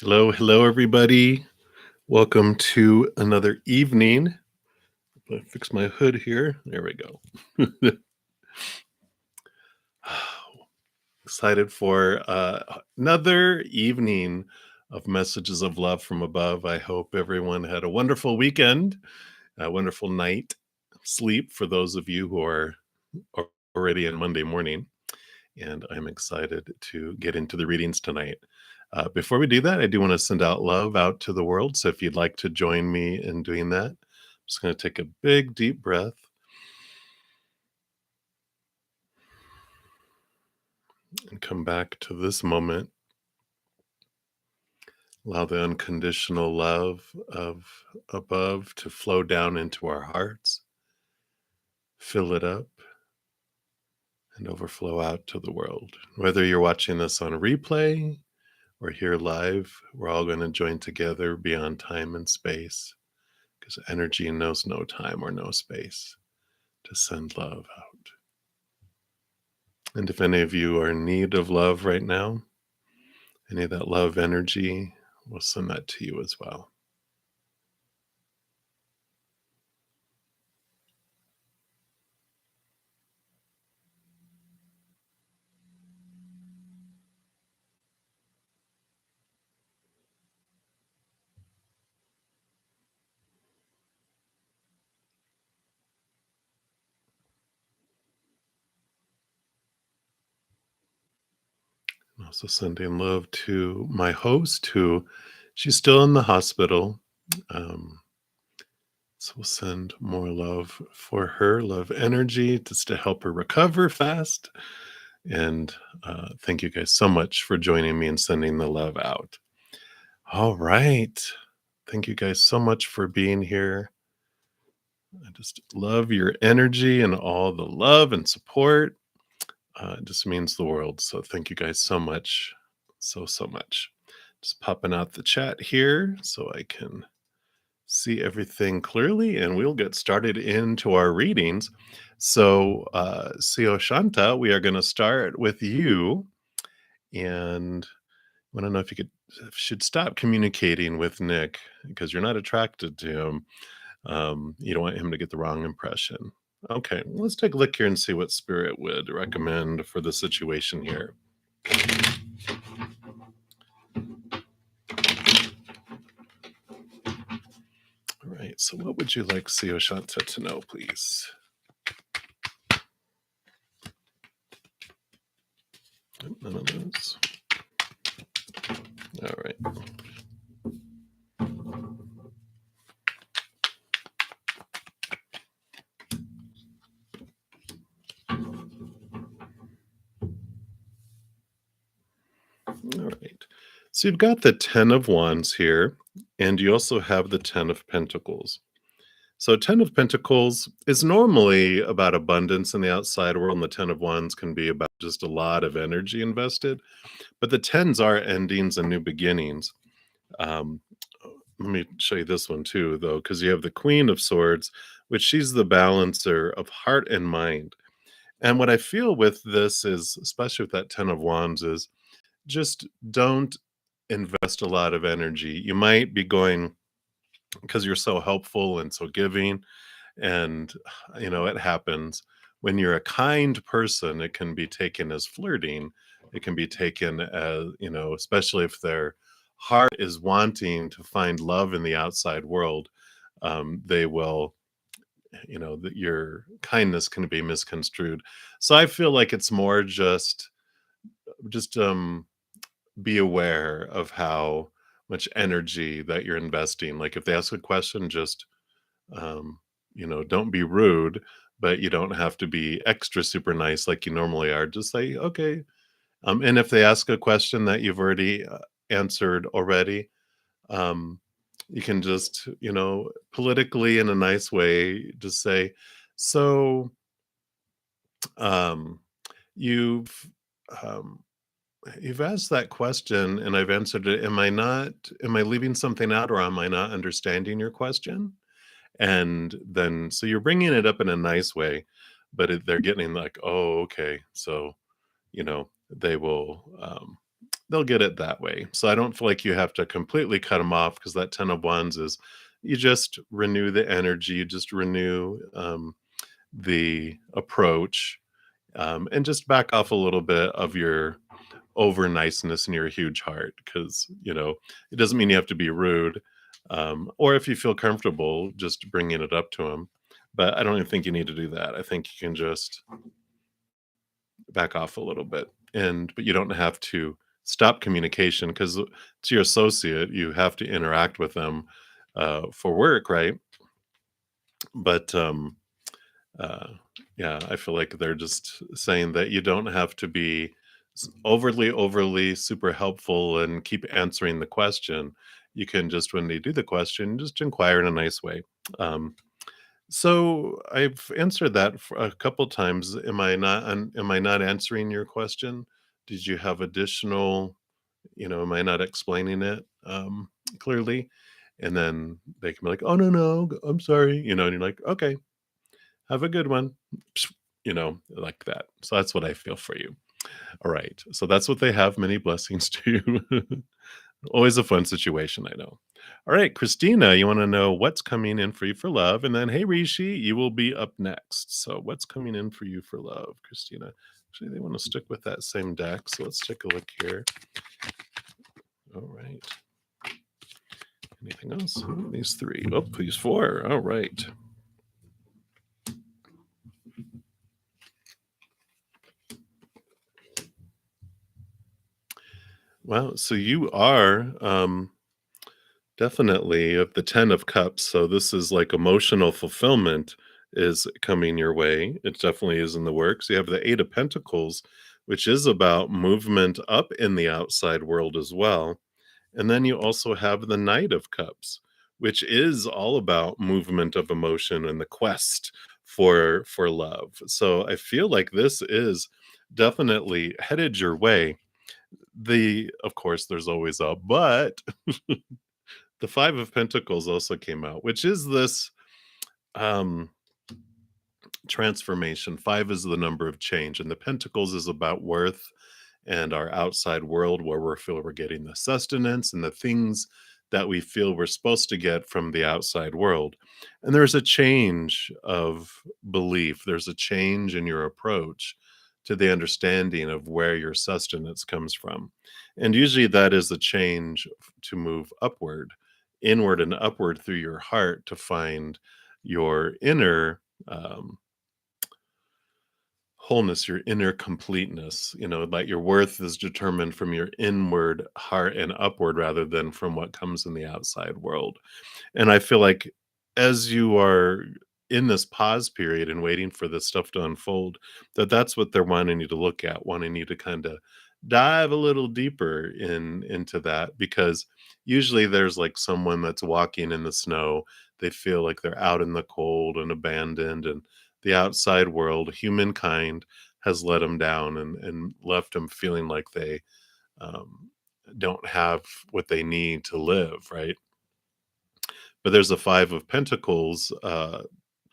Hello, hello, everybody. Welcome to another evening. I fix my hood here. There we go. Excited for another evening of messages of love from above. I hope everyone had a wonderful weekend, a wonderful night sleep for those of you who are already in Monday morning. And I'm excited to get into the readings tonight. Before we do that, I do want to send out love out to the world. So if you'd like to join me in doing that, I'm just going to take a big, deep breath and come back to this moment. Allow the unconditional love of above to flow down into our hearts, fill it up, and overflow out to the world. Whether you're watching this on replay or here live, we're all going to join together beyond time and space, because energy knows no time or no space, to send love out. And if any of you are in need of love right now, any of that love energy, we'll send that to you as well. I'm also sending love to my host, who she's still in the hospital. Um, so we'll send more love for her, love energy, just to help her recover fast. And thank you guys so much for joining me and sending the love out. All right. Thank you guys so much for being here. I just love your energy and all the love and support. It just means the world. So thank you guys so much. So much. Just popping out the chat here so I can see everything clearly, and we'll get started into our readings. So, Sio Shanta, we are going to start with you. And I want to know if you should stop communicating with Nick, because you're not attracted to him. You don't want him to get the wrong impression. Okay, let's take a look here and see what Spirit would recommend for the situation here. All right, so what would you like Sio Shanta to know, please? None of those. All right. All right. So you've got the 10 of Wands here, and you also have the 10 of Pentacles. So 10 of Pentacles is normally about abundance in the outside world, and the 10 of Wands can be about just a lot of energy invested. But the 10s are endings and new beginnings. Um, Let me show you this one too, though, because you have the Queen of Swords, which she's the balancer of heart and mind. And what I feel with this is, especially with that 10 of Wands, is just don't invest a lot of energy. You might be going, because you're so helpful and so giving, and it happens. When you're a kind person, it can be taken as flirting. It can be taken as, especially if their heart is wanting to find love in the outside world, they will, that your kindness can be misconstrued. So I feel like it's more just be aware of how much energy that you're investing. Like if they ask a question, just um, don't be rude, but you don't have to be extra super nice like you normally are. Just say okay. And if they ask a question that you've already answered already, um, you can just politically in a nice way just say, so um, you've um, you've asked that question and I've answered it. Am I leaving something out, or am I not understanding your question? And then, so you're bringing it up in a nice way, but they're getting like, oh, okay. So, they will they'll get it that way. So I don't feel like you have to completely cut them off because that 10 of wands is you just renew the energy, you just renew the approach, and just back off a little bit of your over niceness and your huge heart because it doesn't mean you have to be rude, or if you feel comfortable just bringing it up to them, but I don't even think you need to do that. I think you can just back off a little bit, but you don't have to stop communication because it's your associate, you have to interact with them for work, right? But uh, yeah, I feel like they're just saying that you don't have to be overly super helpful and keep answering the question. You can just, when they do the question, just inquire in a nice way. Um, so I've answered that for a couple times. Am I not answering your question? Did you have additional, am I not explaining it clearly? And then they can be like, "Oh no, I'm sorry," and you're like, "Okay, have a good one." Like that. So that's what I feel for you. All right. So that's what they have. Many blessings to you. Always a fun situation, I know. All right, Christina, you want to know what's coming in for you for love? And then, hey, Rishi, you will be up next. So, what's coming in for you for love, Christina? Actually, they want to stick with that same deck. So, let's take a look here. All right. Anything else? Ooh, these three. Oh, these four. All right. Wow. So, you are definitely of the 10 of cups. So, this is like emotional fulfillment is coming your way. It definitely is in the works. You have the 8 of pentacles, which is about movement up in the outside world as well. And then you also have the Knight of Cups, which is all about movement of emotion and the quest for love. So I feel like this is definitely headed your way. Of course, there's always a but. The 5 of Pentacles also came out, which is this um transformation. 5 is the number of change, and the Pentacles is about worth and our outside world where we feel we're getting the sustenance and the things that we feel we're supposed to get from the outside world. And there's a change of belief, there's a change in your approach to the understanding of where your sustenance comes from. And usually that is a change to move upward, inward and upward through your heart to find your inner wholeness, your inner completeness, like your worth is determined from your inward heart and upward rather than from what comes in the outside world. And I feel like as you are in this pause period and waiting for this stuff to unfold, that's what they're wanting you to look at, wanting you to kind of dive a little deeper into that because usually there's like someone that's walking in the snow. They feel like they're out in the cold and abandoned, and the outside world, humankind, has let them down and left them feeling like they um, don't have what they need to live, right? But there's a 5 of Pentacles,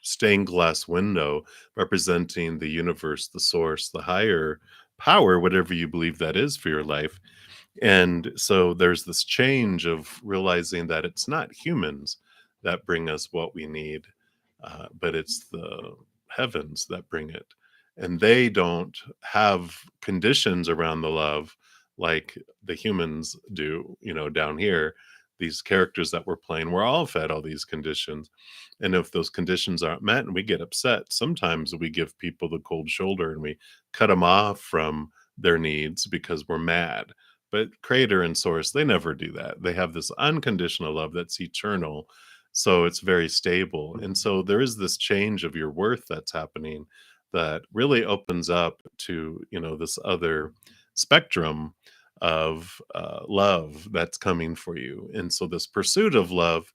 stained glass window representing the universe, the source, the higher power, whatever you believe that is for your life. And so there's this change of realizing that it's not humans that bring us what we need, but it's the heavens that bring it. And they don't have conditions around the love like the humans do, down here. These characters that we're playing, we're all fed all these conditions. And if those conditions aren't met and we get upset, sometimes we give people the cold shoulder and we cut them off from their needs because we're mad. But creator and source, they never do that. They have this unconditional love that's eternal. So it's very stable. And so there is this change of your worth that's happening that really opens up to, this other spectrum of love that's coming for you. And so this pursuit of love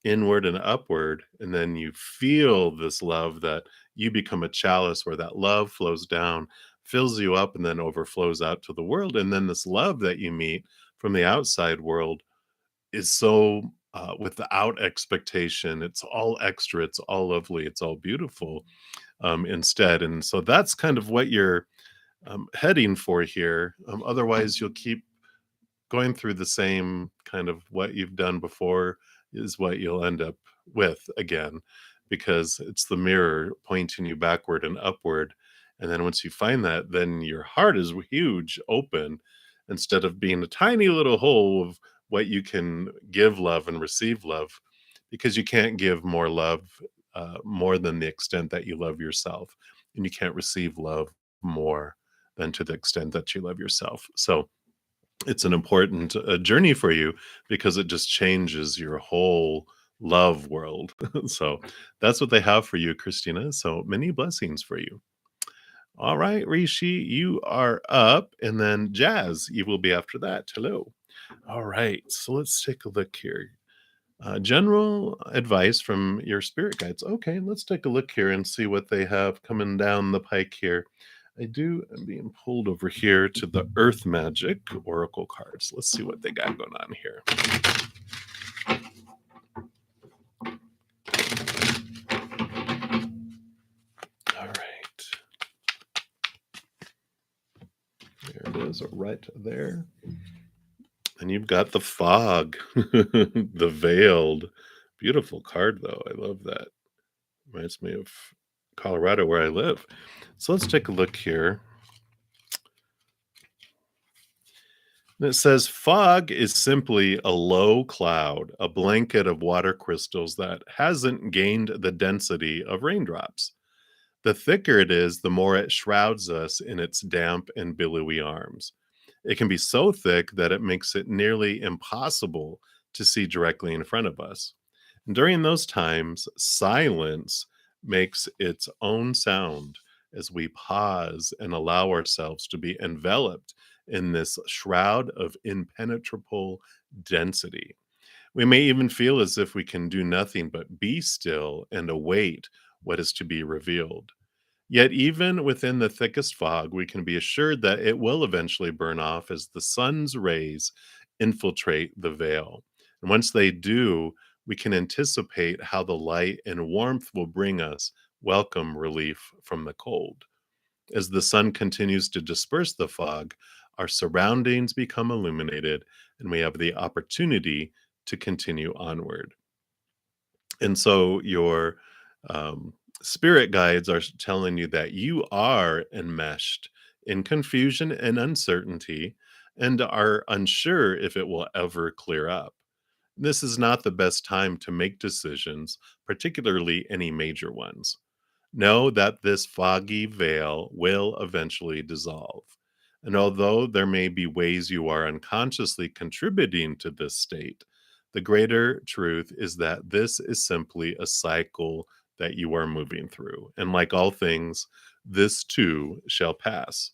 inward and upward, and then you feel this love that you become a chalice where that love flows down, fills you up, and then overflows out to the world. And then this love that you meet from the outside world is so without expectation. It's all extra, it's all lovely, it's all beautiful instead. And so that's kind of what you're heading for here. Otherwise, you'll keep going through the same kind of what you've done before is what you'll end up with again, because it's the mirror pointing you backward and upward. And then once you find that, then your heart is huge, open, instead of being a tiny little hole of what you can give love and receive love, because you can't give more love more than the extent that you love yourself. And you can't receive love more than to the extent that you love yourself. So it's an important journey for you, because it just changes your whole love world. So that's what they have for you, Christina. So many blessings for you. All right, Rishi, you are up. And then Jazz, you will be after that. Hello. All right. So let's take a look here. General advice from your spirit guides. Okay, let's take a look here and see what they have coming down the pike here. I'm being pulled over here to the Earth Magic Oracle cards. Let's see what they got going on here. All right. There it is, right there. And you've got the fog, the veiled. Beautiful card, though. I love that. Reminds me of Colorado, where I live. So let's take a look here. And it says fog is simply a low cloud, a blanket of water crystals that hasn't gained the density of raindrops. The thicker it is, the more it shrouds us in its damp and billowy arms. It can be so thick that it makes it nearly impossible to see directly in front of us. And during those times, silence makes its own sound as we pause and allow ourselves to be enveloped in this shroud of impenetrable density. We may even feel as if we can do nothing but be still and await what is to be revealed. Yet, even within the thickest fog, we can be assured that it will eventually burn off as the sun's rays infiltrate the veil. And once they do, we can anticipate how the light and warmth will bring us welcome relief from the cold. As the sun continues to disperse the fog, our surroundings become illuminated and we have the opportunity to continue onward. And so your spirit guides are telling you that you are enmeshed in confusion and uncertainty and are unsure if it will ever clear up. This is not the best time to make decisions, particularly any major ones. Know that this foggy veil will eventually dissolve. And although there may be ways you are unconsciously contributing to this state, the greater truth is that this is simply a cycle that you are moving through. And like all things, this too shall pass.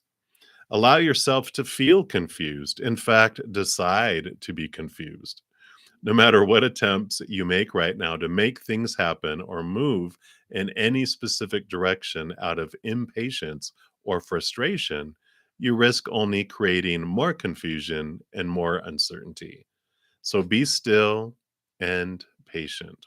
Allow yourself to feel confused. In fact, decide to be confused. No matter what attempts you make right now to make things happen or move in any specific direction out of impatience or frustration, you risk only creating more confusion and more uncertainty. So be still and patient.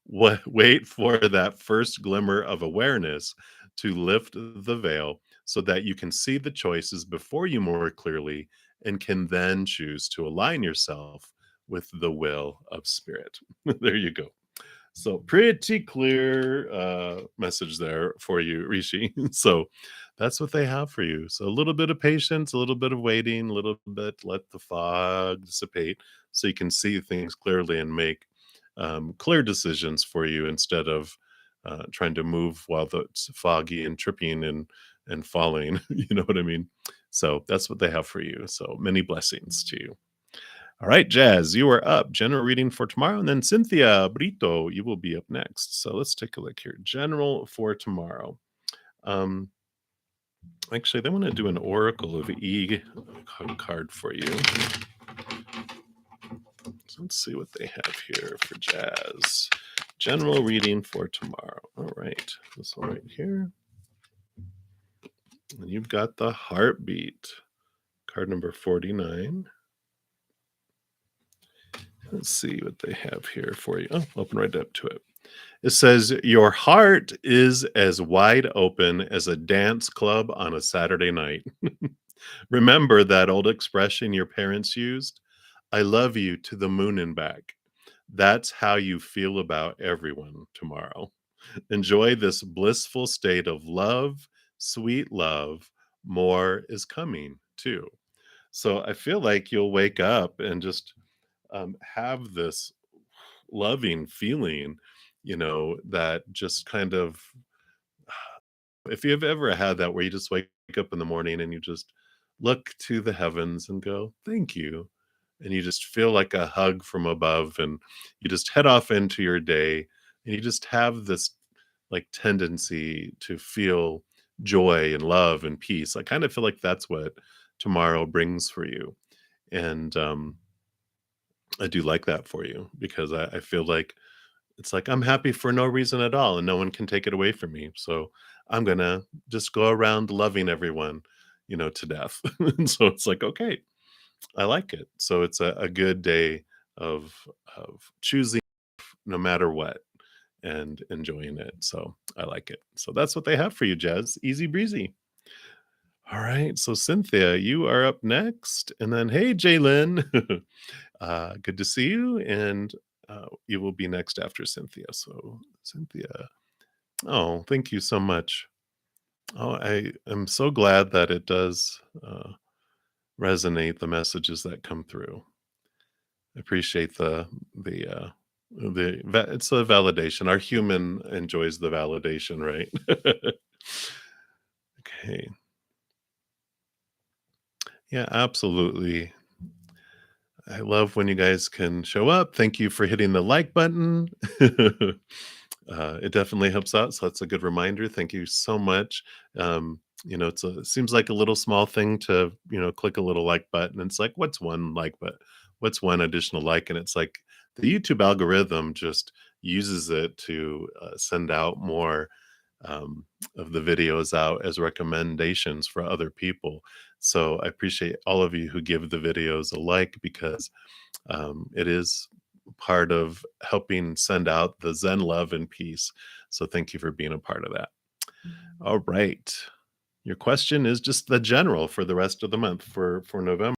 Wait for that first glimmer of awareness to lift the veil so that you can see the choices before you more clearly and can then choose to align yourself with the will of spirit. There you go. So pretty clear message there for you, Rishi. So that's what they have for you. So a little bit of patience, a little bit of waiting, a little bit let the fog dissipate so you can see things clearly and make clear decisions for you instead of trying to move while it's foggy and tripping and falling. You know what I mean? So that's what they have for you. So many blessings to you. All right, Jazz, you are up. General reading for tomorrow. And then Cynthia Brito, you will be up next. So let's take a look here. General for tomorrow. Um, Actually, they want to do an Oracle of E card for you. So let's see what they have here for Jazz. General reading for tomorrow. All right. This one right here. And you've got the heartbeat. Card number 49. Let's see what they have here for you. Oh, open right up to it. It says, your heart is as wide open as a dance club on a Saturday night. Remember that old expression your parents used? I love you to the moon and back. That's how you feel about everyone tomorrow. Enjoy this blissful state of love, sweet love. More is coming too. So I feel like you'll wake up and just have this loving feeling, that just kind of, if you've ever had that where you just wake up in the morning and you just look to the heavens and go, thank you. And you just feel like a hug from above, and you just head off into your day, and you just have this like tendency to feel joy and love and peace. I kind of feel like that's what tomorrow brings for you. And I do like that for you because I feel like it's like I'm happy for no reason at all, and no one can take it away from me. So I'm gonna just go around loving everyone, to death. And so it's like, okay, I like it. So it's a good day of choosing no matter what and enjoying it. So I like it. So that's what they have for you, Jazz. Easy breezy. All right. So Cynthia, you are up next. And then hey, Jalen. Good to see you. And you will be next after Cynthia. So Cynthia. Oh, thank you so much. Oh, I am so glad that it does resonate, the messages that come through. I appreciate it's a validation. Our human enjoys the validation, right? Okay. Yeah, absolutely. I love when you guys can show up. Thank you for hitting the like button. It definitely helps out. So that's a good reminder. Thank you so much. It seems like a little small thing to, click a little like button. It's like, what's one like, but what's one additional like? And it's like the YouTube algorithm just uses it to send out more of the videos out as recommendations for other people. So I appreciate all of you who give the videos a like because it is part of helping send out the Zen love and peace. So thank you for being a part of that. All right. Your question is just the general for the rest of the month for November.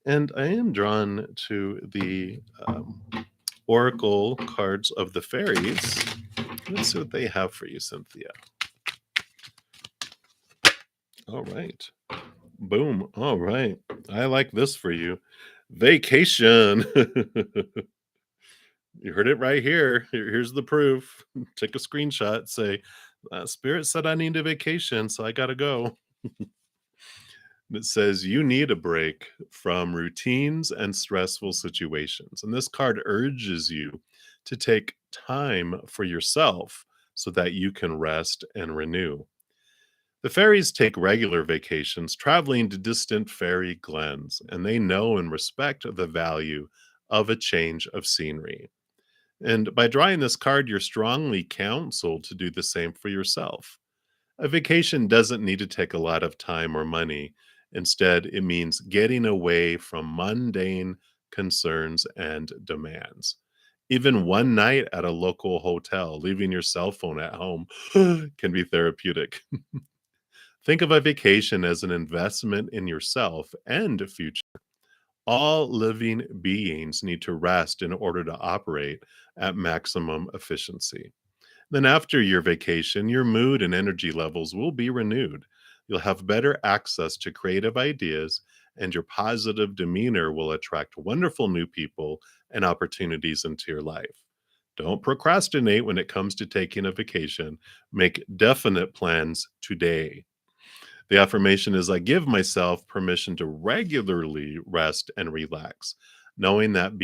And I am drawn to the oracle cards of the fairies. Let's see what they have for you, Cynthia. All right. Boom. All right. I like this for you. Vacation. You heard it right here. Here's the proof. Take a screenshot. Say, Spirit said I need a vacation, so I got to go. It says you need a break from routines and stressful situations. And this card urges you to take time for yourself so that you can rest and renew. The fairies take regular vacations, traveling to distant fairy glens, and they know and respect the value of a change of scenery. And by drawing this card, you're strongly counseled to do the same for yourself. A vacation doesn't need to take a lot of time or money. Instead, it means getting away from mundane concerns and demands. Even one night at a local hotel, leaving your cell phone at home can be therapeutic. Think of a vacation as an investment in yourself and future. All living beings need to rest in order to operate at maximum efficiency. Then, after your vacation, your mood and energy levels will be renewed. You'll have better access to creative ideas, and your positive demeanor will attract wonderful new people and opportunities into your life. Don't procrastinate when it comes to taking a vacation. Make definite plans today. The affirmation is I give myself permission to regularly rest and relax, knowing that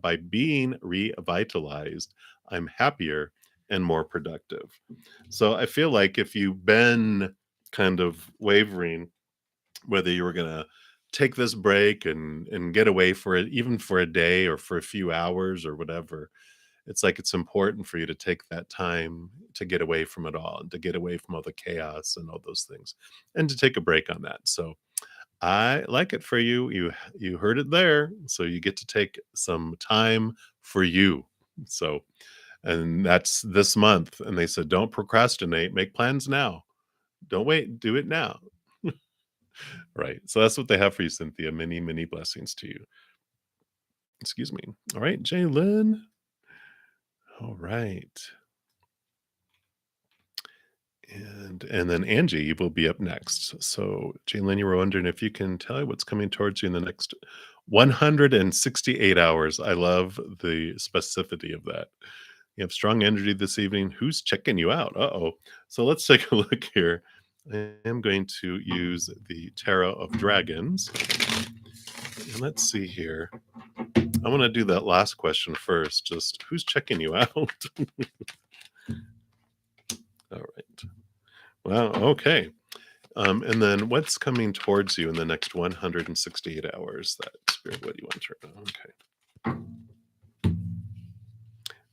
by being revitalized, I'm happier and more productive. So I feel like if you've been kind of wavering whether you were going to take this break and get away for it even for a day or for a few hours or whatever, it's like it's important for you to take that time to get away from it all and to get away from all the chaos and all those things and to take a break on that. So I like it for you. You heard it there. So you get to take some time for you. So and that's this month. And they said, don't procrastinate, make plans now. Don't wait, do it now. Right. So that's what they have for you, Cynthia. Many, many blessings to you. Excuse me. All right, Jalen. All right. And then Angie will be up next. So, Jalen, you were wondering if you can tell you what's coming towards you in the next 168 hours. I love the specificity of that. You have strong energy this evening. Who's checking you out? Uh-oh. So let's take a look here. I am going to use the Tarot of Dragons. And let's see here. I want to do that last question first. Just who's checking you out? All right. Wow. Okay. And then what's coming towards you in the next 168 hours? That spirit, what do you want to know? Okay.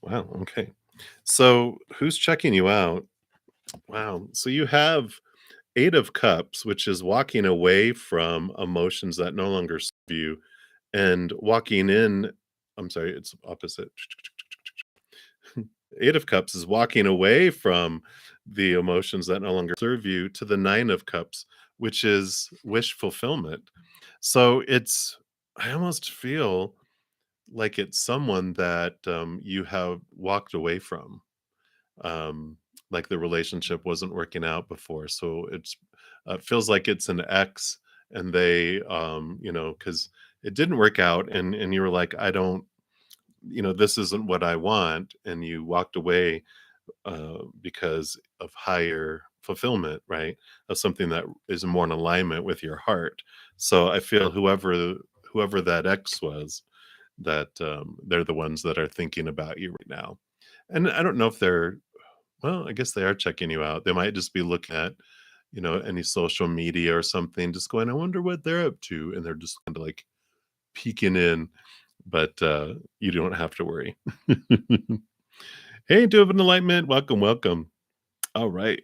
Wow. Okay. So who's checking you out? Wow. So you have Eight of Cups, which is walking away from emotions that no longer serve you and walking in. I'm sorry, it's opposite. Eight of Cups is walking away from the emotions that no longer serve you to the Nine of Cups, which is wish fulfillment. So it's, I almost feel like it's someone that you have walked away from. Like the relationship wasn't working out before. So it's feels like it's an ex and they, because it didn't work out and you were like, I don't, this isn't what I want. And you walked away because of higher fulfillment, right? Of something that is more in alignment with your heart. So I feel whoever that ex was, that they're the ones that are thinking about you right now. And I don't know if they're, well, I guess they are checking you out. They might just be looking at, any social media or something, just going, I wonder what they're up to. And they're just kind of like peeking in, but you don't have to worry. Hey, Dude of Enlightenment. Welcome, welcome. All right.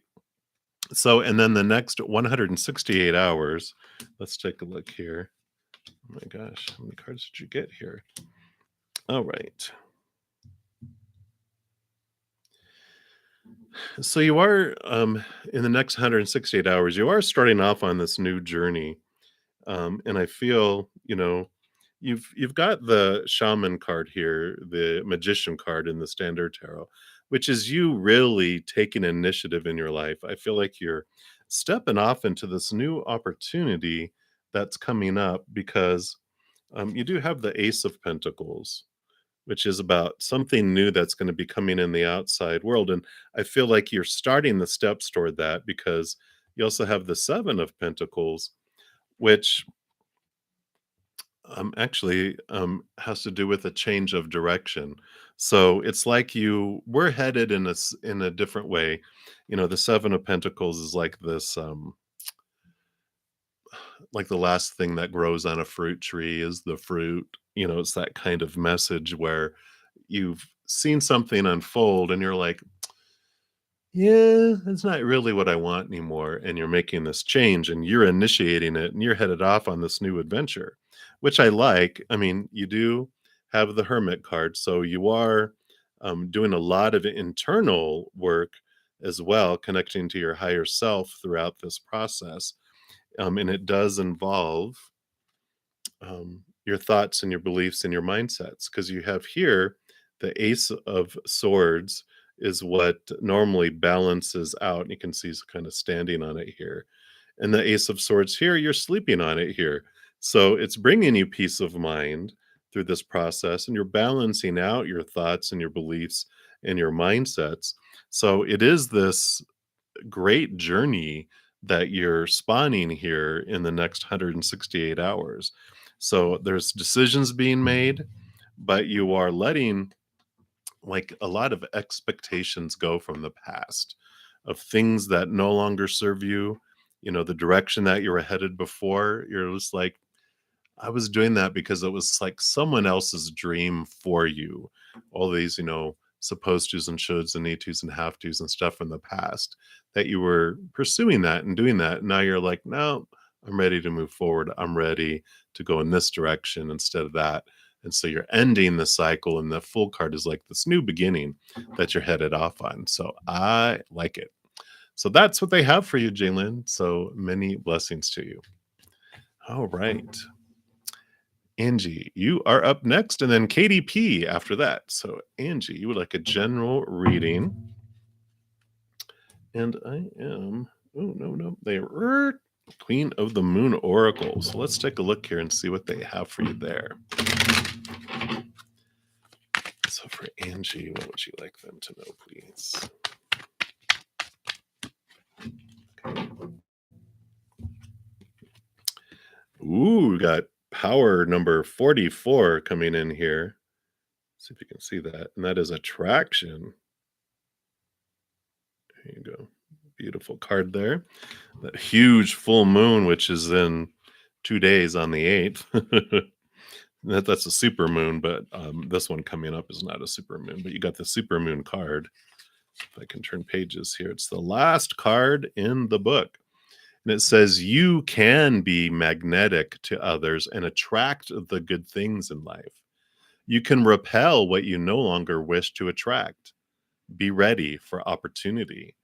So, and then the next 168 hours, let's take a look here. Oh my gosh, how many cards did you get here? All right. So you are in the next 168 hours, you are starting off on this new journey. And I feel, you've got the shaman card here, the magician card in the standard tarot, which is you really taking initiative in your life. I feel like you're stepping off into this new opportunity that's coming up because you do have the Ace of Pentacles, which is about something new that's going to be coming in the outside world. And I feel like you're starting the steps toward that because you also have the Seven of Pentacles, which actually has to do with a change of direction. So it's like you were headed in a different way. The Seven of Pentacles is like this, like the last thing that grows on a fruit tree is the fruit. It's that kind of message where you've seen something unfold and you're like, yeah, that's not really what I want anymore. And you're making this change and you're initiating it and you're headed off on this new adventure, which I like. I mean, you do have the Hermit card. So you are doing a lot of internal work as well, connecting to your higher self throughout this process. And it does involve your thoughts and your beliefs and your mindsets because you have here the Ace of Swords is what normally balances out. You can see he's kind of standing on it here. And the Ace of Swords here, you're sleeping on it here. So it's bringing you peace of mind through this process, and you're balancing out your thoughts and your beliefs and your mindsets. So it is this great journey that you're spawning here in the next 168 hours. So there's decisions being made, but you are letting like a lot of expectations go from the past of things that no longer serve you. The direction that you were headed before, you're just like, I was doing that because it was like someone else's dream for you. All these, supposed tos and shoulds and need tos and have tos and stuff from the past that you were pursuing that and doing that. Now you're like, no, I'm ready to move forward. I'm ready to go in this direction instead of that. And so you're ending the cycle, and the full card is like this new beginning that you're headed off on. So I like it. So that's what they have for you, Jalen. So many blessings to you. All right. Angie, you are up next, and then Katie P after that. So, Angie, you would like a general reading. And I am, oh, no, no, they are Queen of the Moon Oracle. So, let's take a look here and see what they have for you there. So, for Angie, what would you like them to know, please? Okay. Ooh, we got power number 44 coming in here. See if you can see that. And that is attraction. There you go. Beautiful card there. That huge full moon, which is in 2 days on the 8th. That's a super moon, but this one coming up is not a super moon. But you got the super moon card. If I can turn pages here, it's the last card in the book. And it says, you can be magnetic to others and attract the good things in life. You can repel what you no longer wish to attract. Be ready for opportunity.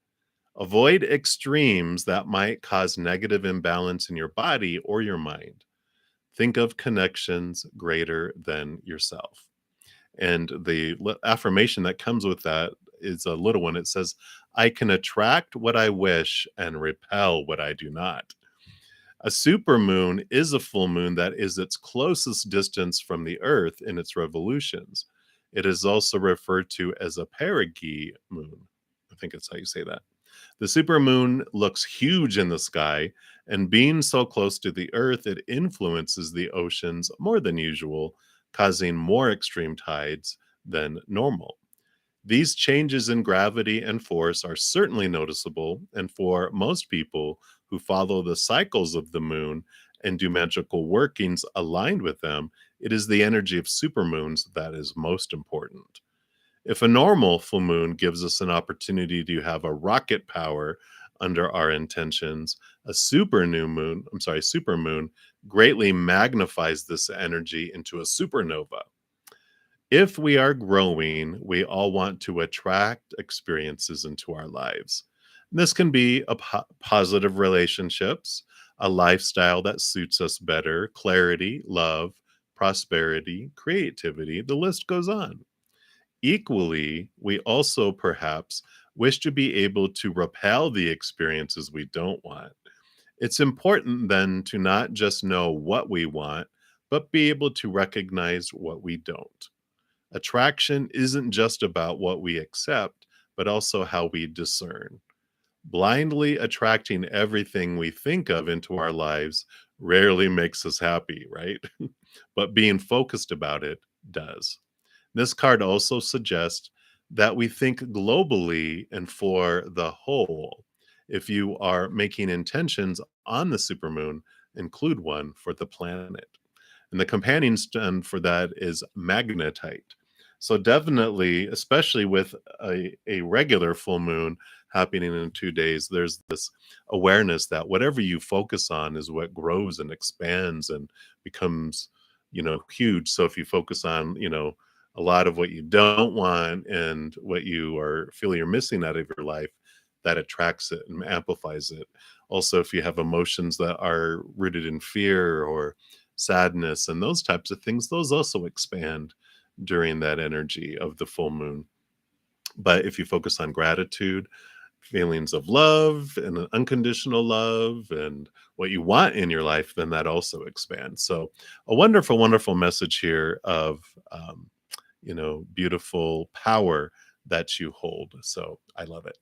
Avoid extremes that might cause negative imbalance in your body or your mind. Think of connections greater than yourself. And the affirmation that comes with that is a little one. It says, I can attract what I wish and repel what I do not. A supermoon is a full moon that is its closest distance from the Earth in its revolutions. It is also referred to as a perigee moon. I think that's how you say that. The supermoon looks huge in the sky, and being so close to the Earth, it influences the oceans more than usual, causing more extreme tides than normal. These changes in gravity and force are certainly noticeable, and for most people who follow the cycles of the moon and do magical workings aligned with them, it is the energy of supermoons that is most important. If a normal full moon gives us an opportunity to have a rocket power under our intentions, a supermoon greatly magnifies this energy into a supernova. If we are growing, we all want to attract experiences into our lives. This can be positive relationships, a lifestyle that suits us better, clarity, love, prosperity, creativity, the list goes on. Equally, we also perhaps wish to be able to repel the experiences we don't want. It's important then to not just know what we want, but be able to recognize what we don't. Attraction isn't just about what we accept, but also how we discern. Blindly attracting everything we think of into our lives rarely makes us happy, right? But being focused about it does. This card also suggests that we think globally and for the whole. If you are making intentions on the supermoon, include one for the planet. And the companion stone for that is magnetite. So definitely, especially with a regular full moon happening in 2 days, there's this awareness that whatever you focus on is what grows and expands and becomes, huge. So if you focus on, a lot of what you don't want and what you are feel you're missing out of your life, that attracts it and amplifies it. Also, if you have emotions that are rooted in fear or sadness and those types of things, those also expand during that energy of the full moon. But if you focus on gratitude, feelings of love and unconditional love and what you want in your life, then that also expands. So a wonderful, wonderful message here of, beautiful power that you hold. So I love it.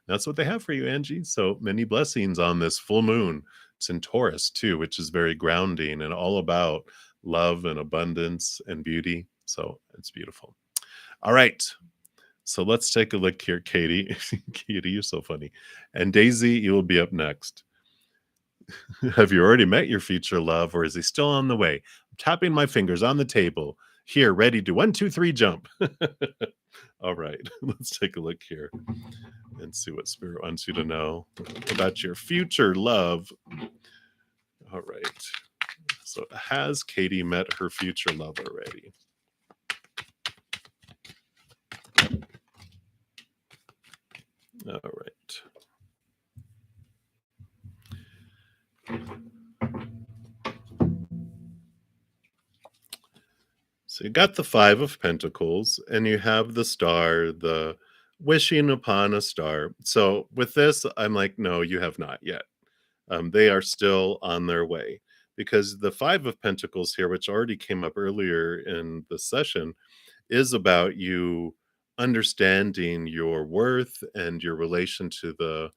That's what they have for you, Angie. So many blessings on this full moon. It's in Taurus too, which is very grounding and all about love and abundance and beauty. So it's beautiful. All right. So let's take a look here, Katie. Katie, you're so funny. And Daisy, you will be up next. Have you already met your future love, or is he still on the way? I'm tapping my fingers on the table. Here, ready to 1, 2, 3, jump. All right, let's take a look here and see what Spirit wants you to know about your future love. All right. So has Katie met her future love already? All right. So you got the Five of Pentacles and you have the star, the wishing upon a star. So with this, I'm like, no, you have not yet. They are still on their way because the Five of Pentacles here, which already came up earlier in the session, is about you understanding your worth and your relation to the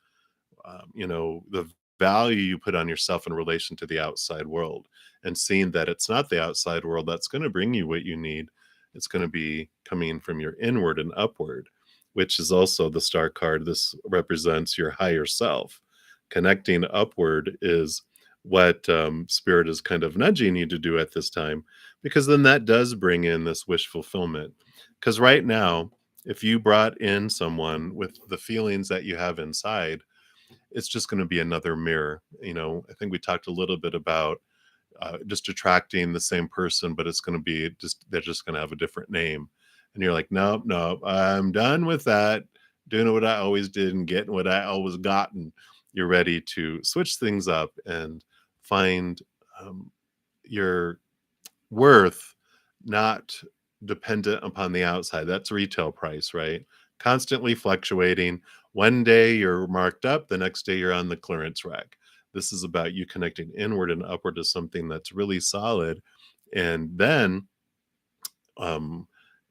value you put on yourself in relation to the outside world, and seeing that it's not the outside world that's going to bring you what you need. It's going to be coming from your inward and upward, which is also the star card. This represents your higher self. Connecting upward is what spirit is kind of nudging you to do at this time, because then that does bring in this wish fulfillment. Because right now, if you brought in someone with the feelings that you have inside, it's just going to be another mirror. I think we talked a little bit about just attracting the same person, but it's going to be just, they're just going to have a different name. And you're like, nope, nope, I'm done with that. Doing what I always did and getting what I always gotten. You're ready to switch things up and find um, your worth not dependent upon the outside. That's retail price, right? Constantly fluctuating. One day you're marked up, the next day you're on the clearance rack. This is about you connecting inward and upward to something that's really solid. And then um,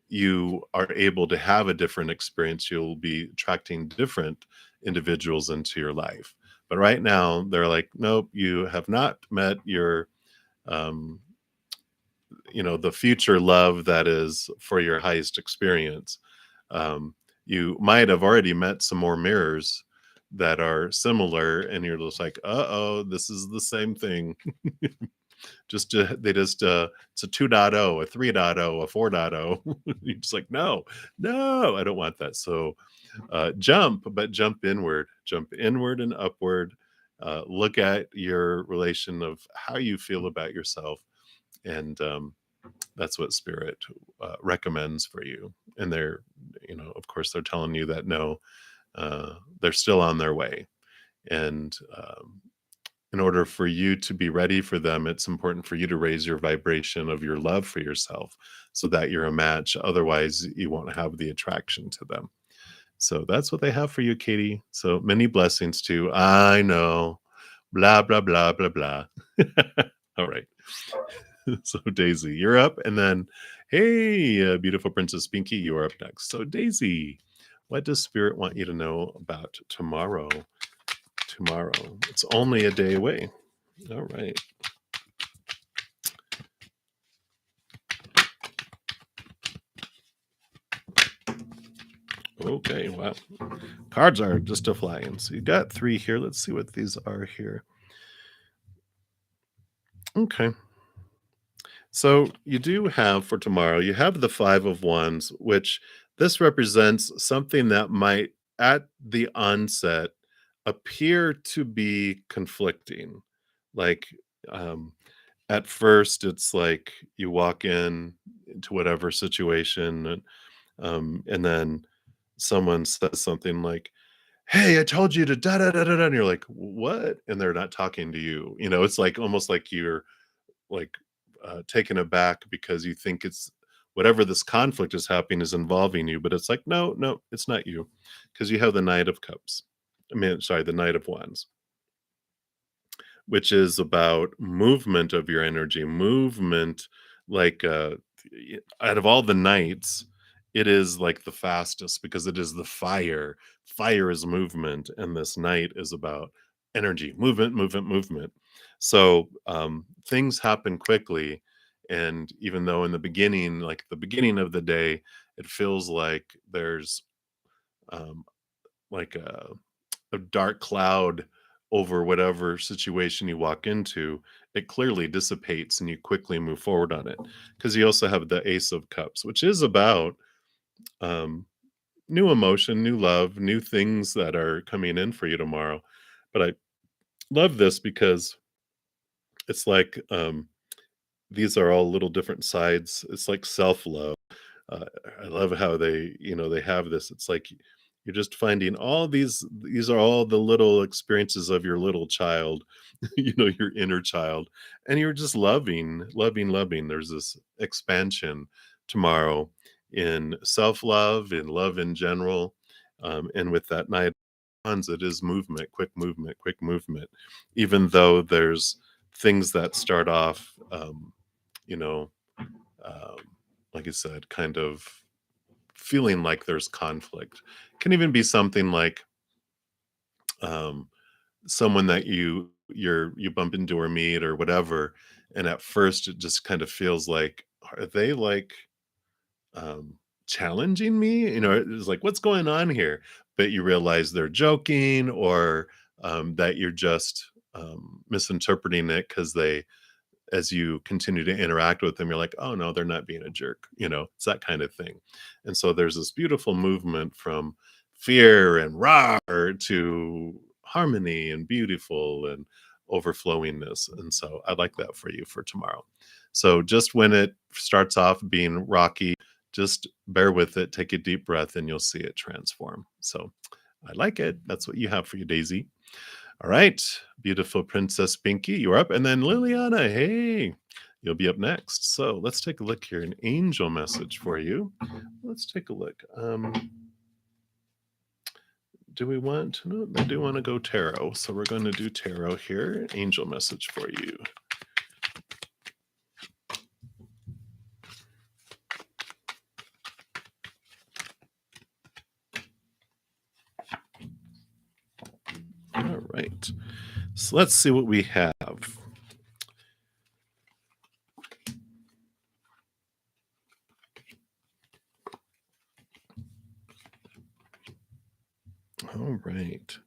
you are able to have a different experience. You'll be attracting different individuals into your life. But right now, they're like, nope, you have not met your um, the future love that is for your highest experience. You might have already met some more mirrors that are similar, and you're just like, uh-oh, this is the same thing. It's a 2.0, a 3.0, a 4.0. You're just like, no, no, I don't want that. So jump inward and upward. Look at your relation of how you feel about yourself, and that's what spirit recommends for you. And they're, of course, they're telling you that no, they're still on their way. And in order for you to be ready for them, it's important for you to raise your vibration of your love for yourself so that you're a match. Otherwise, you won't have the attraction to them. So that's what they have for you, Katie. So many blessings to, I know, blah, blah, blah, blah, blah. All right. So Daisy, you're up. And then, hey, beautiful Princess Pinky, you are up next. So Daisy, what does Spirit want you to know about tomorrow? Tomorrow. It's only a day away. All right. Okay, wow. Cards are just a flying. So you got 3 here. Let's see what these are here. Okay. So you do have for tomorrow, you have the Five of Wands, which this represents something that might at the onset appear to be conflicting. Like um, at first, it's like you walk in into whatever situation, and then someone says something like, "Hey, I told you to da da da da da," and you're like, "What?" And they're not talking to you. It's like almost like you're like taken aback because you think it's whatever this conflict is happening is involving you, but it's like, no, no, it's not you, because you have the Knight of Cups. I mean, sorry, the Knight of Wands, which is about movement of your energy, movement. Like out of all the knights, it is like the fastest because it is the fire. Fire is movement, and this knight is about energy, movement, movement, movement. So things happen quickly, and even though in the beginning, like the beginning of the day, it feels like there's um, like a dark cloud over whatever situation you walk into, it clearly dissipates and you quickly move forward on it. Because you also have the Ace of Cups, which is about um, new emotion, new love, new things that are coming in for you tomorrow. But I love this because it's like these are all little different sides. It's like self love. Uh, I love how they have this. It's like You're just finding all these are all the little experiences of your little child, your inner child, and you're just loving, loving, loving. There's this expansion tomorrow in self-love, in love in general, and with that night it is movement, quick movement, quick movement. Even though there's things that start off, you know, um, like I said, kind of feeling like there's conflict. Can even be something like um, someone that you bump into or meet or whatever, and at first it just kind of feels like, are they like um, challenging me? It's like, what's going on here? But you realize they're joking, or that you're just misinterpreting it because they, as you continue to interact with them, you're like, oh no, they're not being a jerk. It's that kind of thing. And so there's this beautiful movement from fear and raw to harmony and beautiful and overflowingness. And so I like that for you for tomorrow. So just when it starts off being rocky, just bear with it, take a deep breath, and you'll see it transform. So I like it. That's what you have for you, Daisy. All right, beautiful Princess Pinky, you're up. And then Liliana, hey, you'll be up next. So let's take a look here. An angel message for you. Let's take a look. Do we want? No, I do want to go tarot. So we're going to do tarot here. Angel message for you. All right. So let's see what we have. All right.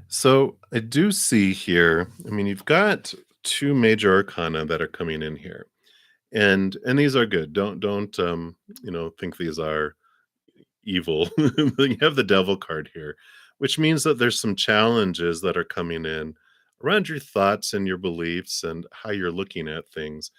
So I do see here, I mean, you've got two major arcana that are coming in here. And these are good. Don't think these are evil. You have the devil card here, which means that there's some challenges that are coming in around your thoughts and your beliefs and how you're looking at things.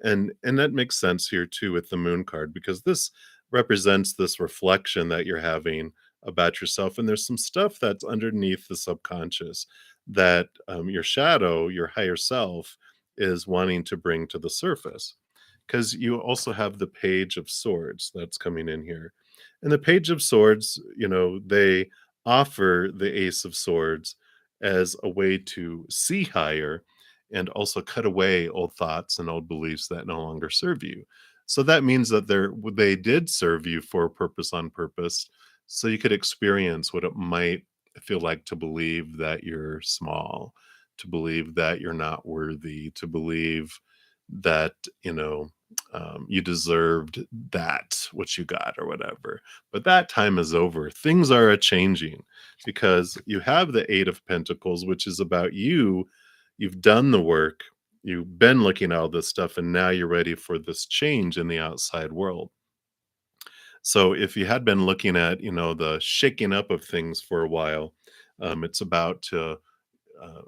And that makes sense here too with the moon card, because this represents this reflection that you're having about yourself, and there's some stuff that's underneath the subconscious that your shadow, your higher self, is wanting to bring to the surface, because you also have the page of swords that's coming in here. And the page of swords, they offer the ace of swords as a way to see higher and also cut away old thoughts and old beliefs that no longer serve you. So that means that they did serve you for a purpose, on purpose, so you could experience what it might feel like to believe that you're small, to believe that you're not worthy, to believe that you deserved that what you got or whatever. But that time is over. Things are a changing, because you have the Eight of Pentacles, which is about you. You've done the work. You've been looking at all this stuff, and now you're ready for this change in the outside world. So if you had been looking at, the shaking up of things for a while, it's about to uh,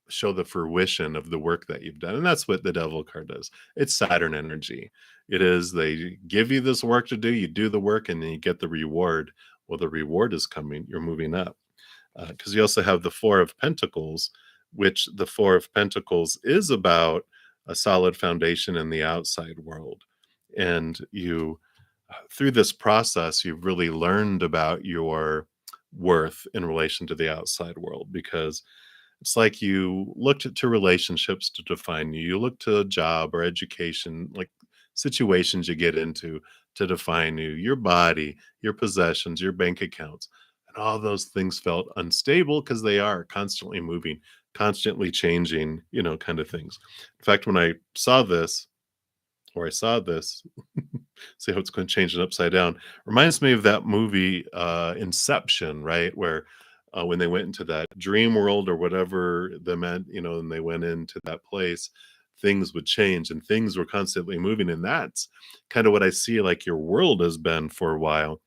show the fruition of the work that you've done. And that's what the devil card does. It's Saturn energy. It is, they give you this work to do, you do the work, and then you get the reward. Well, the reward is coming. You're moving up. Because you also have the Four of Pentacles, which the Four of Pentacles is about a solid foundation in the outside world. And through this process, you've really learned about your worth in relation to the outside world, because it's like you looked to relationships to define you. You look to a job or education, like situations you get into, to define you, your body, your possessions, your bank accounts. And all those things felt unstable because they are constantly moving, constantly changing, kind of things. In fact, when I saw this, or I saw this, see how it's going to change it upside down. Reminds me of that movie, Inception, right? Where when they went into that dream world or whatever the meant, and they went into that place, things would change and things were constantly moving. And that's kind of what I see like your world has been for a while.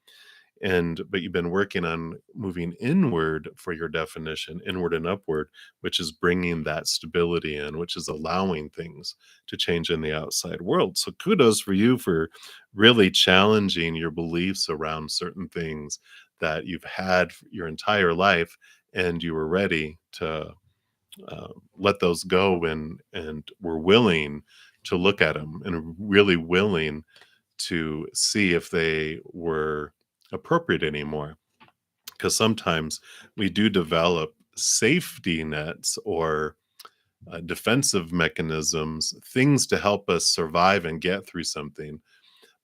But you've been working on moving inward for your definition, inward and upward, which is bringing that stability in, which is allowing things to change in the outside world. So kudos for you for really challenging your beliefs around certain things that you've had your entire life, and you were ready to let those go, and were willing to look at them, and really willing to see if they were appropriate anymore. Because sometimes we do develop safety nets or defensive mechanisms, things to help us survive and get through something.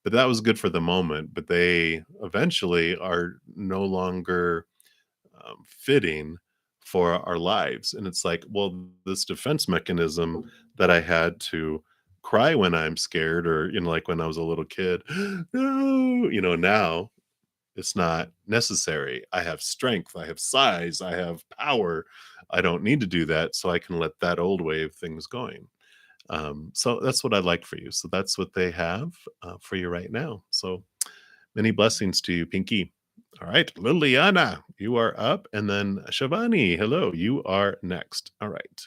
But that was good for the moment, but they eventually are no longer fitting for our lives. And it's like, well, this defense mechanism that I had to cry when I'm scared, or, like when I was a little kid, no, now it's not necessary. I have strength, I have size, I have power. I don't need to do that. So I can let that old way of things going. So that's what I'd like for you. So that's what they have for you right now. So many blessings to you, Pinky. All right, Liliana, you are up. And then Shivani, hello, you are next. All right.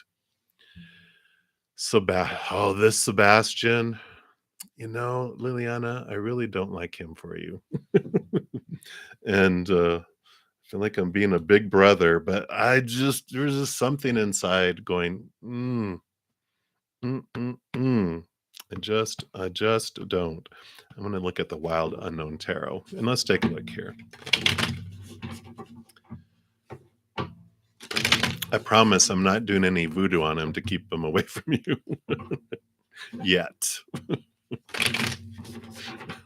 This Sebastian, Liliana, I really don't like him for you. And I feel like I'm being a big brother, but there's just something inside going, mm, mm, mm. I just don't. I'm going to look at the Wild Unknown Tarot, and let's take a look here. I promise I'm not doing any voodoo on him to keep him away from you yet.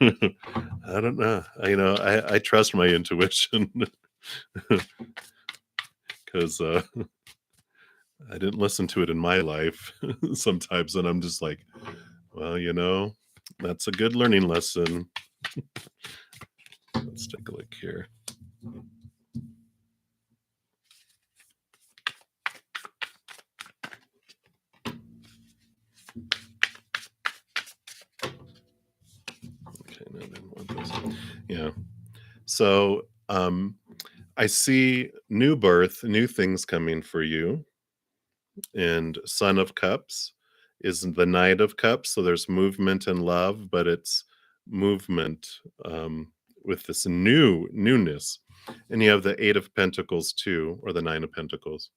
I don't know. I trust my intuition because I didn't listen to it in my life sometimes, and I'm just like, well, that's a good learning lesson. Let's take a look here. Okay, no, I didn't want this. Yeah. So I see new birth, new things coming for you. And Son of Cups is the Knight of Cups. So there's movement and love, but it's movement with this newness. And you have the Eight of Pentacles too, or the Nine of Pentacles.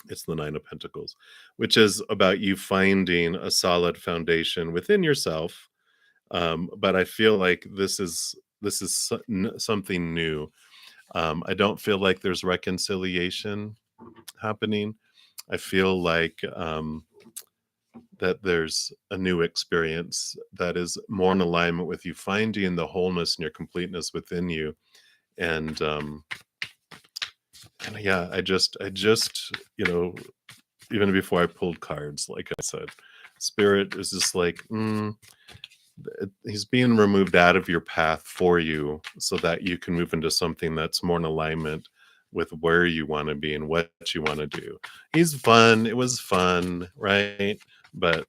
It's the Nine of Pentacles, which is about you finding a solid foundation within yourself. But I feel like this is something new. I don't feel like there's reconciliation happening. I feel like that there's a new experience that is more in alignment with you finding the wholeness and your completeness within you. And yeah, I just, even before I pulled cards, like I said, Spirit is just like, he's being removed out of your path for you so that you can move into something that's more in alignment with where you want to be and what you want to do. He's fun. It was fun, right? But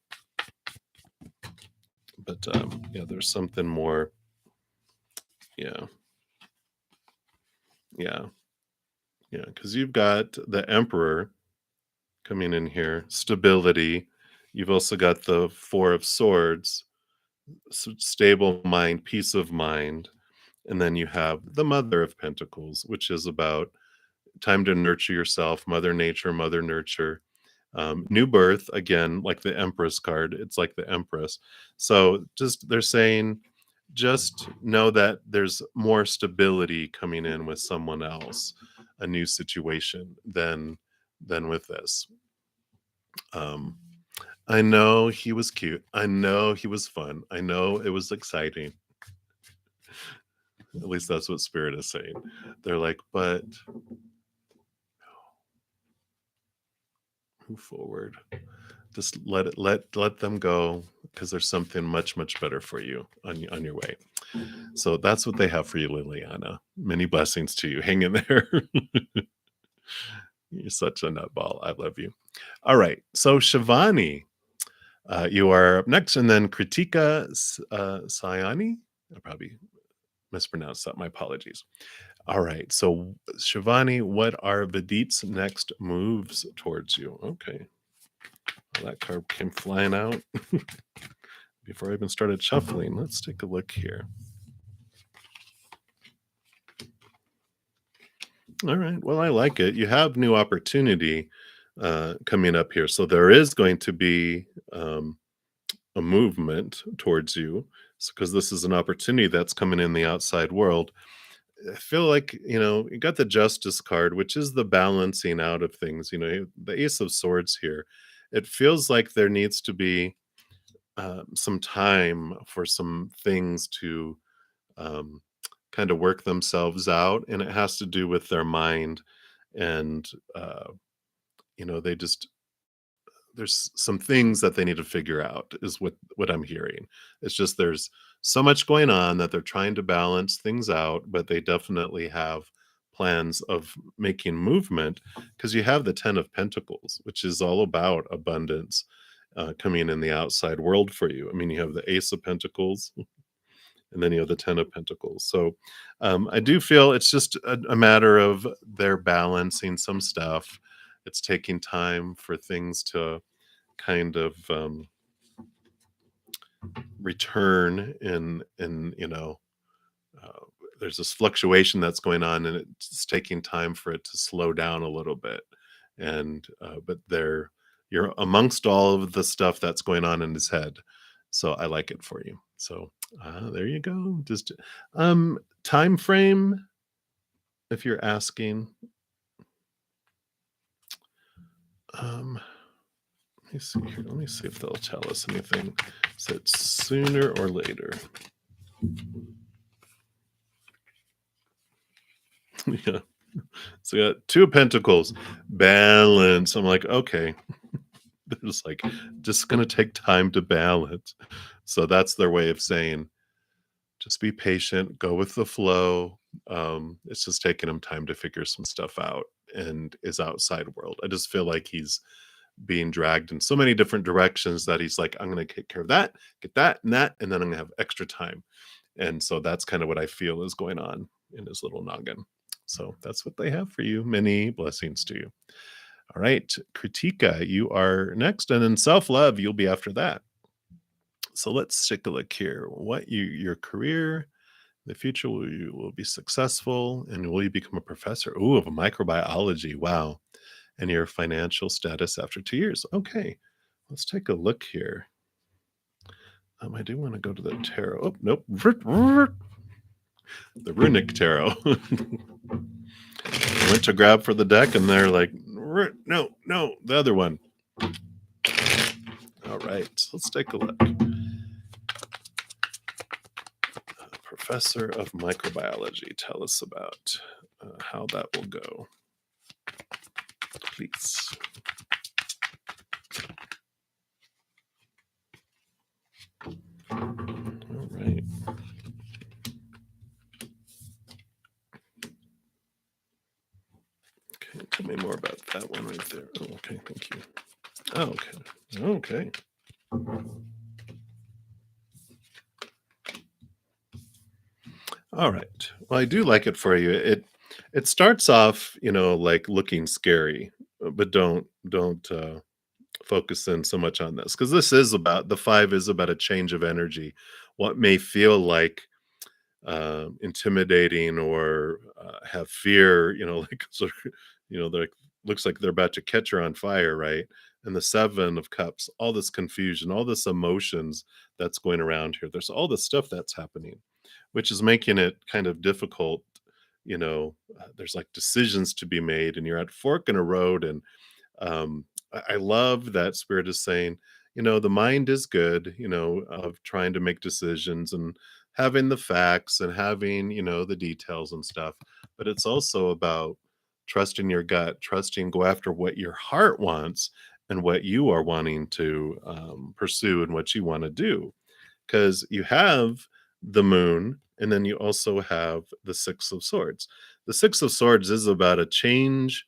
yeah, there's something more. Yeah. Yeah. Yeah. Because you've got the Emperor coming in here, stability. You've also got the Four of Swords, stable mind, peace of mind. And then you have the Mother of Pentacles, which is about time to nurture yourself, Mother Nature, Mother Nurture. New birth, again, like the Empress card, it's like the Empress. So they're saying, just know that there's more stability coming in with someone else, a new situation than with this. I know he was cute. I know he was fun. I know it was exciting. At least that's what Spirit is saying. They're like, but move forward. Just let them go, because there's something much better for you on your way. So that's what they have for you, Liliana. Many blessings to you. Hang in there. You're such a nutball. I love you. All right. So Shivani, you are up next, and then Kritika Sayani. I probably mispronounced that. My apologies. All right. So Shivani, what are Vidit's next moves towards you? Okay. Well, that card came flying out before I even started shuffling. Let's take a look here. All right. Well, I like it. You have new opportunity coming up here. So there is going to be a movement towards you because this is an opportunity that's coming in the outside world. I feel like, you got the justice card, which is the balancing out of things. The ace of swords here. It feels like there needs to be some time for some things to um, kind of work themselves out, and it has to do with their mind. And they just there's some things that they need to figure out is what I'm hearing. It's just there's so much going on that they're trying to balance things out, but they definitely have plans of making movement because you have the 10 of pentacles, which is all about abundance coming in the outside world for you. I mean, you have the ace of pentacles, and then you have the 10 of pentacles. So I do feel it's just a matter of they're balancing some stuff. It's taking time for things to kind of return in uh, there's this fluctuation that's going on, and it's taking time for it to slow down a little bit. And but you're amongst all of the stuff that's going on in his head, so I like it for you. So there you go. Just time frame, if you're asking. um Let me see here. Let me see if they'll tell us anything. Is it sooner or later? Yeah. So we got two of pentacles, balance. I'm like, okay, they're just like, just gonna take time to balance. So that's their way of saying, just be patient, go with the flow. It's just taking him time to figure some stuff out and his outside world. I just feel like he's being dragged in so many different directions that he's like, I'm going to take care of that, get that and that, and then I'm going to have extra time. And so that's kind of what I feel is going on in his little noggin. So that's what they have for you. Many blessings to you. All right, Kritika, you are next. And in self love, you'll be after that. So let's take a look here. Your career, the future, will be successful, and will you become a professor? Ooh, of microbiology. Wow. And your financial status after 2 years. Okay, let's take a look here. I do want to go to the tarot. Oh, nope. The runic tarot. I went to grab for the deck, and they're like, no, the other one. All right, so let's take a look. Professor of microbiology, tell us about how that will go, please. All right. Okay, tell me more about that one right there. Oh, okay, thank you. Oh, okay. All right. Well, I do like it for you. It starts off, like looking scary, but don't focus in so much on this because this is about the five is about a change of energy. What may feel like intimidating or have fear, like sort of, like looks like they're about to catch her on fire, right? And the seven of cups, all this confusion, all this emotions that's going around here. There's all this stuff that's happening, which is making it kind of difficult. There's like decisions to be made, and you're at fork in a road. And I love that spirit is saying, the mind is good, of trying to make decisions and having the facts and having, the details and stuff. But it's also about trusting your gut, trusting, go after what your heart wants and what you are wanting to pursue and what you want to do. Because you have the moon, and then you also have the six of swords. The six of swords is about a change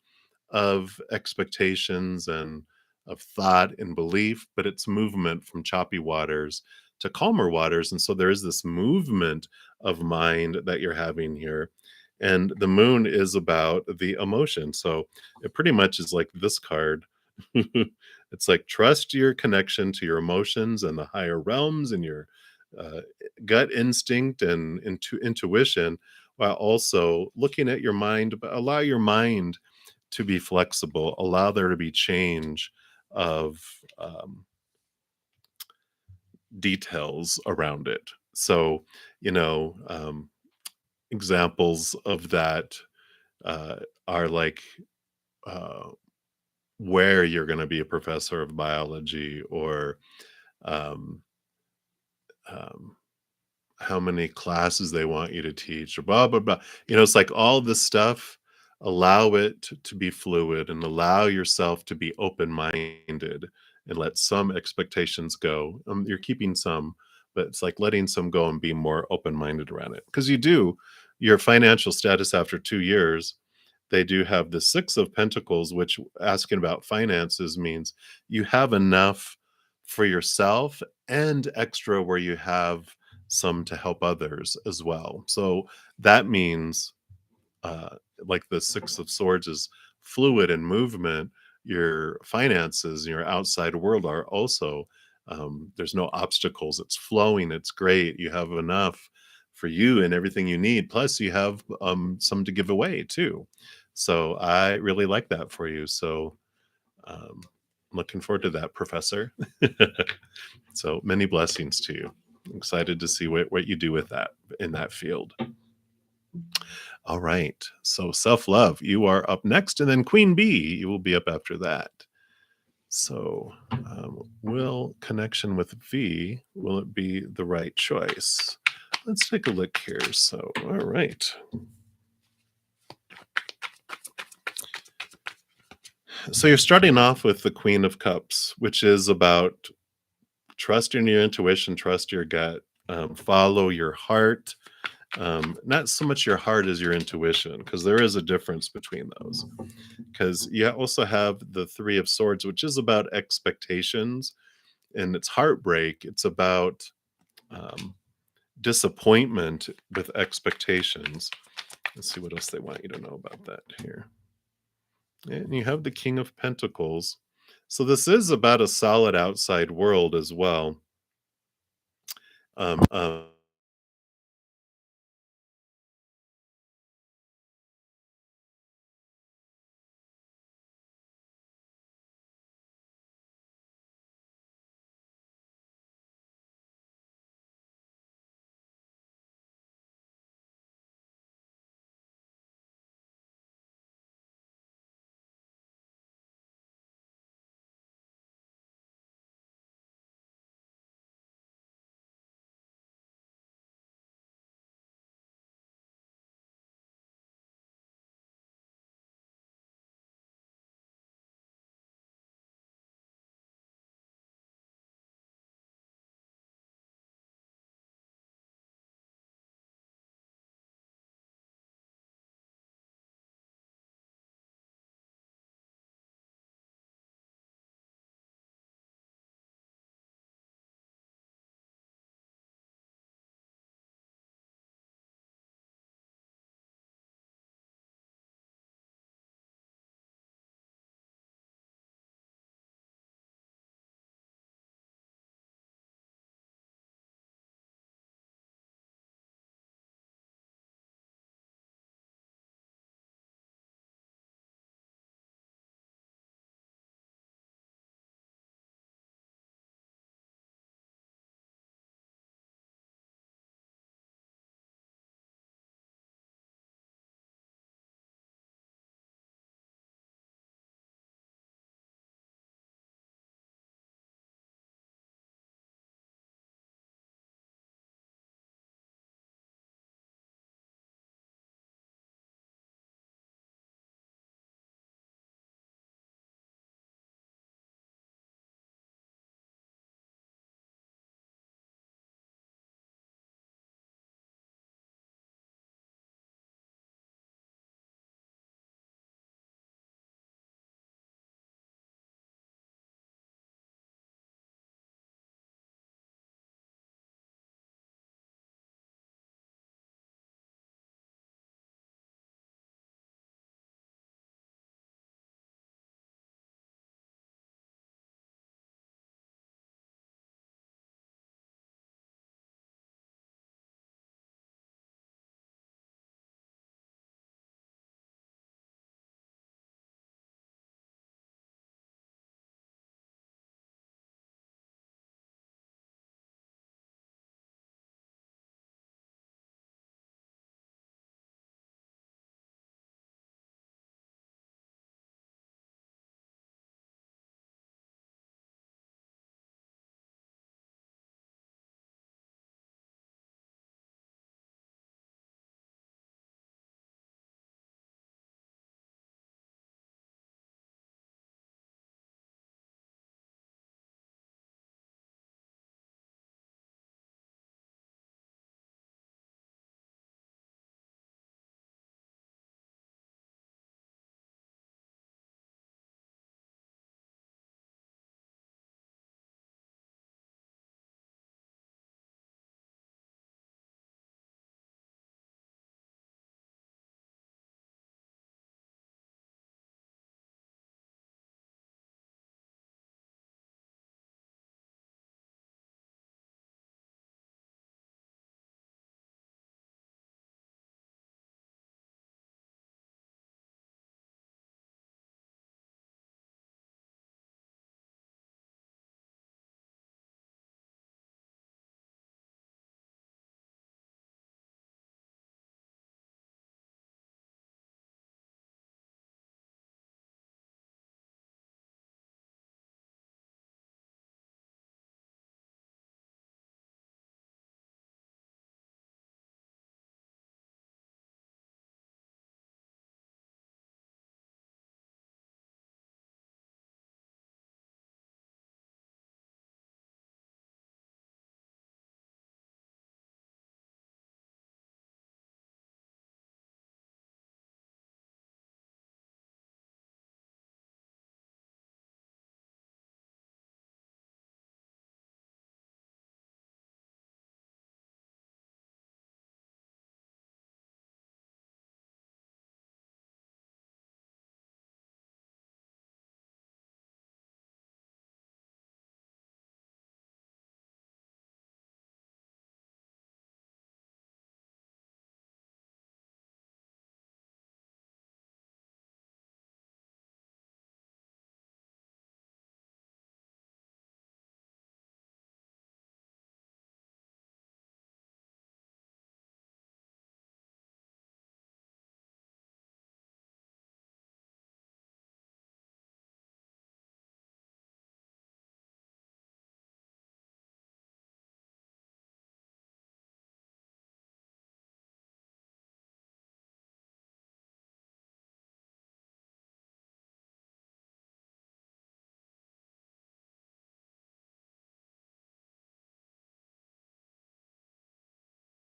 of expectations and of thought and belief, but it's movement from choppy waters to calmer waters. And so there is this movement of mind that you're having here. And the moon is about the emotion. So it pretty much is like this card. It's like trust your connection to your emotions and the higher realms and your uh, gut instinct and intuition while also looking at your mind, but allow your mind to be flexible, allow there to be change of details around it. So, you know, examples of that uh, are like uh, where you're going to be a professor of biology, or um, um, how many classes they want you to teach, or blah blah blah. It's like all this stuff. Allow it to be fluid, and allow yourself to be open minded, and let some expectations go. You're keeping some, but it's like letting some go and be more open minded around it, because you do your financial status after 2 years. They do have the Six of Pentacles, which, asking about finances, means you have enough for yourself and extra where you have some to help others as well. So that means, like the Six of Swords is fluid and movement, your finances, your outside world are also, there's no obstacles. It's flowing. It's great. You have enough for you and everything you need. Plus, you have some to give away too. So I really like that for you. So um, looking forward to that, Professor. So many blessings to you. I'm excited to see what you do with that in that field. All right. So self love, you are up next. And then Queen Bee, you will be up after that. So, will connection with V, will it be the right choice? Let's take a look here. So, all right. So, you're starting off with the Queen of Cups, which is about trusting your intuition, trust your gut, follow your heart. Not so much your heart as your intuition, because there is a difference between those. Because you also have the Three of Swords, which is about expectations, and it's heartbreak. It's about um, disappointment with expectations. Let's see what else they want you to know about that here. And you have the King of Pentacles. So this is about a solid outside world as well.